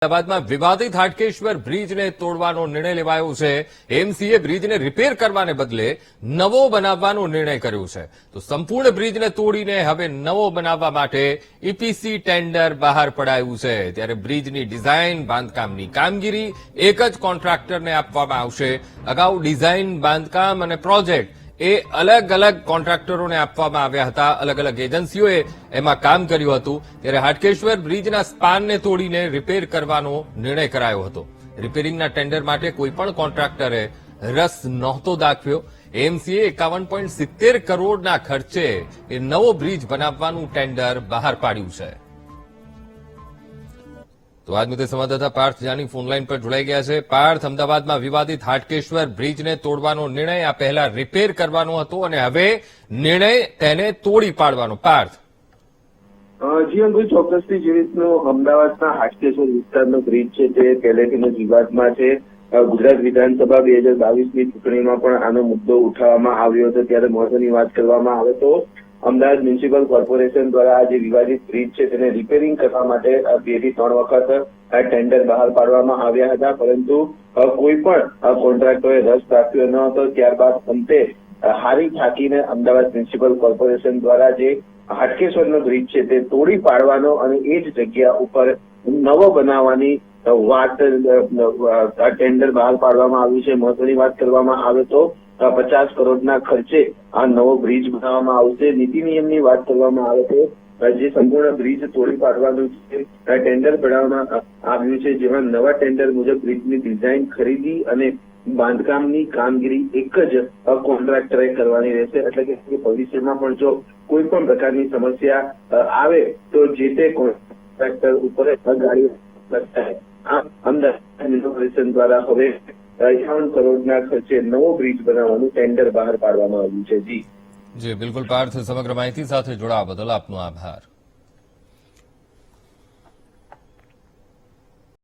અમદાવાદમાં વિવાદિત હાટકેશ્વર બ્રિજને તોડવાનો નિર્ણય લેવાયો છે। એમસીએ બ્રિજને રિપેર કરવાને બદલે નવો બનાવવાનો નિર્ણય કર્યો છે। તો સંપૂર્ણ બ્રિજને તોડીને હવે નવો બનાવવા માટે ઈપીસી ટેન્ડર બહાર પડાયું છે। ત્યારે બ્રિજની ડિઝાઇન બાંધકામની કામગીરી એક જ કોન્ટ્રાક્ટરને આપવામાં આવશે। અગાઉ ડિઝાઇન બાંધકામ અને પ્રોજેક્ટ એ અલગ અલગ કોન્ટ્રાક્ટરોને આપવામાં આવ્યા હતા। અલગ અલગ એજન્સીઓએ એમાં કામ કર્યું હતું। ત્યારે હાટકેશ્વર બ્રિજના સ્પાનને તોડીને રિપેર કરવાનો નિર્ણય કરાયો હતો। રિપેરિંગના ટેન્ડર માટે કોઈપણ કોન્ટ્રાક્ટરે રસ નહોતો દાખવ્યો। એમસીએ 51.70 કરોડના ખર્ચે એ નવો બ્રિજ બનાવવાનું ટેન્ડર બહાર પાડ્યું છે। તો આજ મુદ્દે સંવાદદાતા પાર્થ જાની ફોનલાઈન પર જોડાઈ ગયા છે। પાર્થ, અમદાવાદમાં વિવાદિત હાટકેશ્વર બ્રિજને તોડવાનો નિર્ણય આ પહેલા રિપેર કરવાનો હતો અને હવે નિર્ણય તેને તોડી પાડવાનો। પાર્થ, જી અંકુર, ચોક્કસથી જે રીતનો અમદાવાદના હાટકેશ્વર વિસ્તારનો બ્રિજ છે તે પહેલેથી જ વિવાદમાં છે। ગુજરાત વિધાનસભા 2022ની ચૂંટણીમાં પણ આનો મુદ્દો ઉઠાવવામાં આવ્યો હતો। ત્યારે મહત્વની વાત કરવામાં આવે તો અમદાવાદ મ્યુનિસિપલ કોર્પોરેશન દ્વારા આ જે વિવાદિત બ્રિજ છે તેને રિપેરિંગ કરવા માટે 2 થી 3 વખત ટેન્ડર બહાર પાડવામાં આવ્યા હતા, પરંતુ કોઈ પણ કોન્ટ્રાક્ટરે રસ દાખવ્યો ન હતો। ત્યારબાદ અંતે હારી થાકીને અમદાવાદ મ્યુનિસિપલ કોર્પોરેશન દ્વારા જે હાટકેશ્વરનો બ્રિજ છે તે તોડી પાડવાનો અને એ જ જગ્યા ઉપર નવો બનાવવાની વાત ટેન્ડર બહાર પાડવામાં આવ્યું છે। મહત્વની વાત કરવામાં આવે તો 50 કરોડના ખર્ચે આ નવો બ્રિજ બનાવવામાં આવશે। નીતિ નિયમની વાત કરવામાં આવે તો જે સંપૂર્ણ બ્રિજ તોડી પાડવાનું છે ટેન્ડર બનાવવામાં આવ્યું છે, જેમાં નવા ટેન્ડર મુજબ બ્રિજની ડિઝાઇન, ખરીદી અને બાંધકામની કામગીરી એક જ કોન્ટ્રાક્ટરે કરવાની રહેશે। એટલે કે ભવિષ્યમાં પણ જો કોઈ પણ પ્રકારની સમસ્યા આવે તો જે તે કોન્ટ્રાક્ટર ઉપર ગાડીઓ આ અમદાવાદ કોર્પોરેશન દ્વારા હવે 51 કરોડના ખર્ચે નવો બ્રિજ બનાવવાનું ટેન્ડર બહાર પાડવામાં આવ્યું છે। જી બિલકુલ પાર્થ, સમગ્ર માહિતી સાથે જોડાવા બદલ આપનો આભાર।